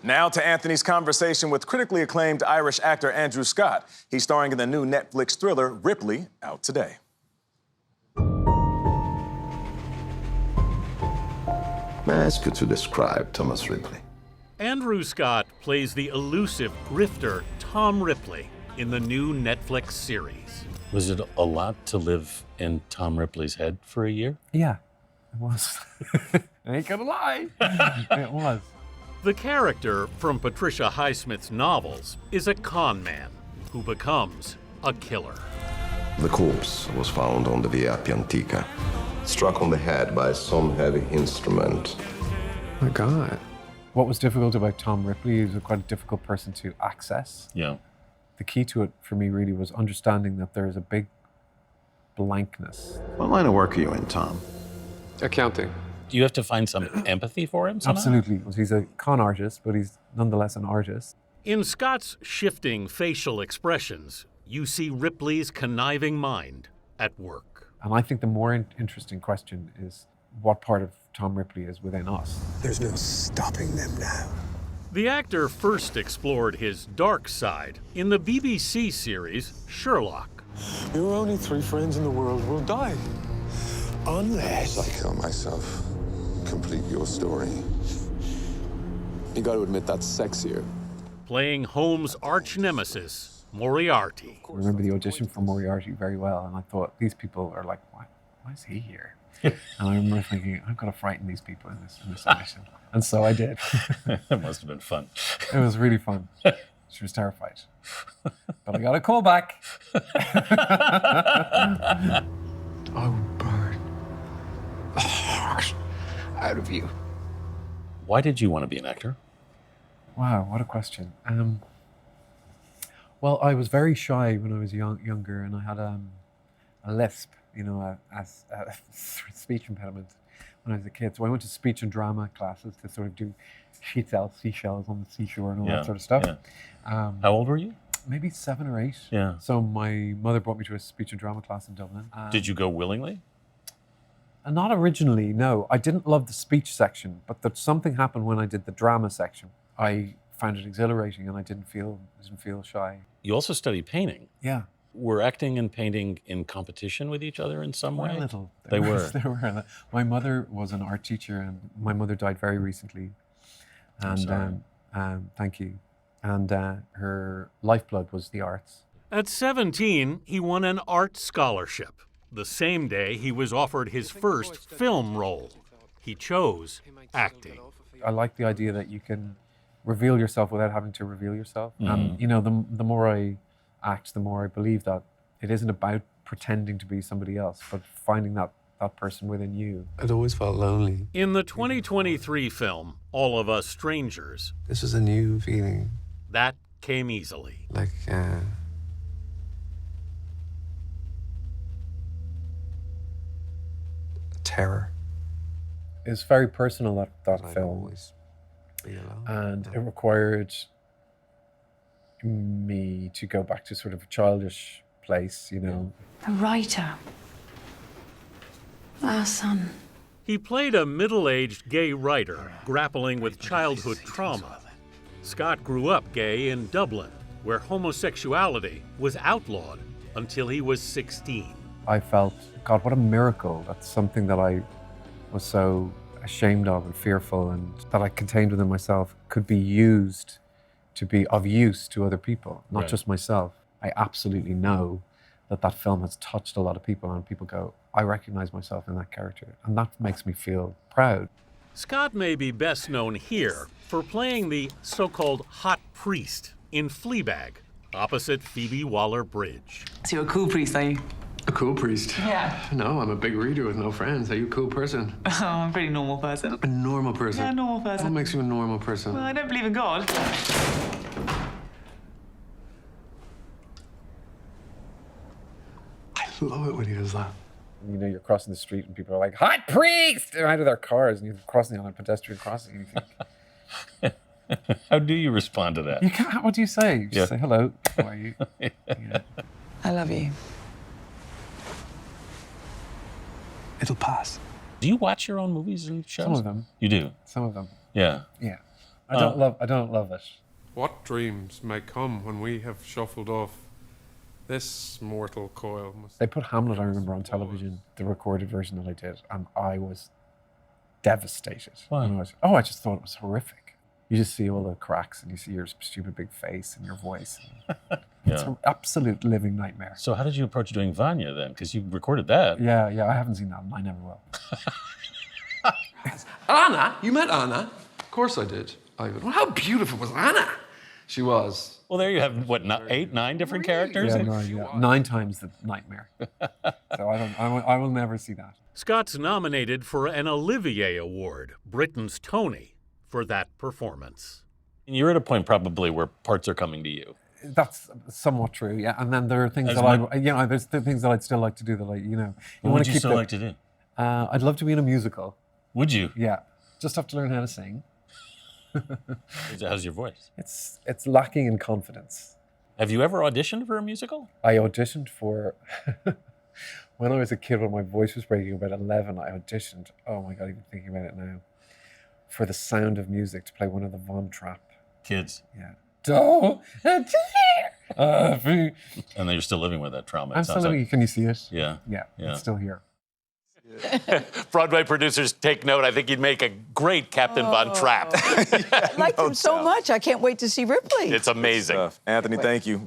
Now to Anthony's conversation with critically acclaimed Irish actor Andrew Scott. He's starring in the new Netflix thriller, Ripley, out today. May I ask you to describe Thomas Ripley? Andrew Scott plays the elusive grifter Tom Ripley in the new Netflix series. Was it a lot to live in Tom Ripley's head for a year? Yeah, it was. I ain't gonna lie. It was. The character from Patricia Highsmith's novels is a con man who becomes a killer. The corpse was found on the Via Appia Antica, struck on the head by some heavy instrument. Oh my God. What was difficult about Tom Ripley is quite a difficult person to access. Yeah. The key to it for me really was understanding that there is a big blankness. What line of work are you in, Tom? Accounting. Do you have to find some empathy for him somehow? Absolutely. He's a con artist, but he's nonetheless an artist. In Scott's shifting facial expressions, you see Ripley's conniving mind at work. And I think the more interesting question is what part of Tom Ripley is within us. There's no stopping them now. The actor first explored his dark side in the BBC series Sherlock. Your only 3 friends in the world will die. Unless I kill myself. Complete your story. You got to admit that's sexier. Playing Holmes' arch nemesis, Moriarty. I remember the audition for Moriarty very well, and I thought, these people are like, why is he here? And I remember thinking, I've got to frighten these people in this audition. And so I did. That must have been fun. It was really fun. She was terrified. But I got a call back. I will burn the heart out of you. Why did you want to be an actor? Wow, what a question. Well, I was very shy when I was younger, and I had a lisp, a speech impediment when I was a kid. So I went to speech and drama classes to sort of do seashells on the seashore and all that sort of stuff. Yeah. How old were you? Maybe 7 or 8. Yeah. So my mother brought me to a speech and drama class in Dublin. Did you go willingly? Not originally, no. I didn't love the speech section, but something happened when I did the drama section. I found it exhilarating, and I didn't feel shy. You also studied painting. Yeah. Were acting and painting in competition with each other in some way? A little. They were. They were. My mother was an art teacher, and my mother died very recently. And thank you. And her lifeblood was the arts. At 17, he won an art scholarship. The same day, he was offered his first film role. He chose acting. I like the idea that you can reveal yourself without having to reveal yourself. And the more I act, the more I believe that it isn't about pretending to be somebody else, but finding that person within you. I'd always felt lonely. In the 2023 film, All of Us Strangers, This was a new feeling. that came easily. Like, terror. It's very personal, that I'd film. always be alone. And it required me to go back to sort of a childish place, A writer. Our son. He played a middle-aged gay writer grappling with childhood trauma. Scott grew up gay in Dublin, where homosexuality was outlawed until he was 16. I felt, God, what a miracle. That's something that I was so ashamed of and fearful, and that I contained within myself could be used to be of use to other people, not just myself. I absolutely know that film has touched a lot of people, and people go, I recognize myself in that character, and that makes me feel proud. Scott may be best known here for playing the so-called hot priest in Fleabag, opposite Phoebe Waller-Bridge. So you're a cool priest, are you? A cool priest? Yeah. No, I'm a big reader with no friends. Are you a cool person? Oh, I'm a pretty normal person. A normal person? Yeah, a normal person. What makes you a normal person? Well, I don't believe in God. I love it when he does that. You're crossing the street and people are like, hot priest! They're out of their cars, and you're crossing on a pedestrian crossing, and you think, How do you respond to that? you can't, what do you say? You just say, hello, how are you? I love you. It'll pass. Do you watch your own movies and shows? Some of them. You do? Some of them. Yeah. Yeah. I don't love it. What dreams may come when we have shuffled off this mortal coil? They put Hamlet, I remember, on television, the recorded version that I did, and I was devastated. Why? And I just thought it was horrific. You just see all the cracks and you see your stupid big face and your voice. It's an absolute living nightmare. So how did you approach doing Vanya then? Because you recorded that. Yeah, I haven't seen that and I never will. Anna? You met Anna? Of course I did. Ivan. Well, how beautiful was Anna? She was. Well, there you have, what, 8, 9 different characters? Yeah, 9 times the nightmare. So I will never see that. Scott's nominated for an Olivier Award, Britain's Tony, for that performance. And you're at a point probably where parts are coming to you. That's somewhat true, yeah. And then there are things there's the things that I'd still like to do that What would you still like to do? I'd love to be in a musical. Would you? Yeah. Just have to learn how to sing. How's your voice? It's lacking in confidence. Have you ever auditioned for a musical? I auditioned for, when I was a kid, when my voice was breaking about 11, I auditioned, oh my God, even thinking about it now, for The Sound of Music to play one of the Von Trapp kids. Yeah. And then you're still living with that trauma. I'm still living. Can you see it? Yeah. Yeah. It's still here. Broadway producers take note. I think you'd make a great Captain Von Trapp. I liked him so much. I can't wait to see Ripley. It's amazing. Anthony, thank you.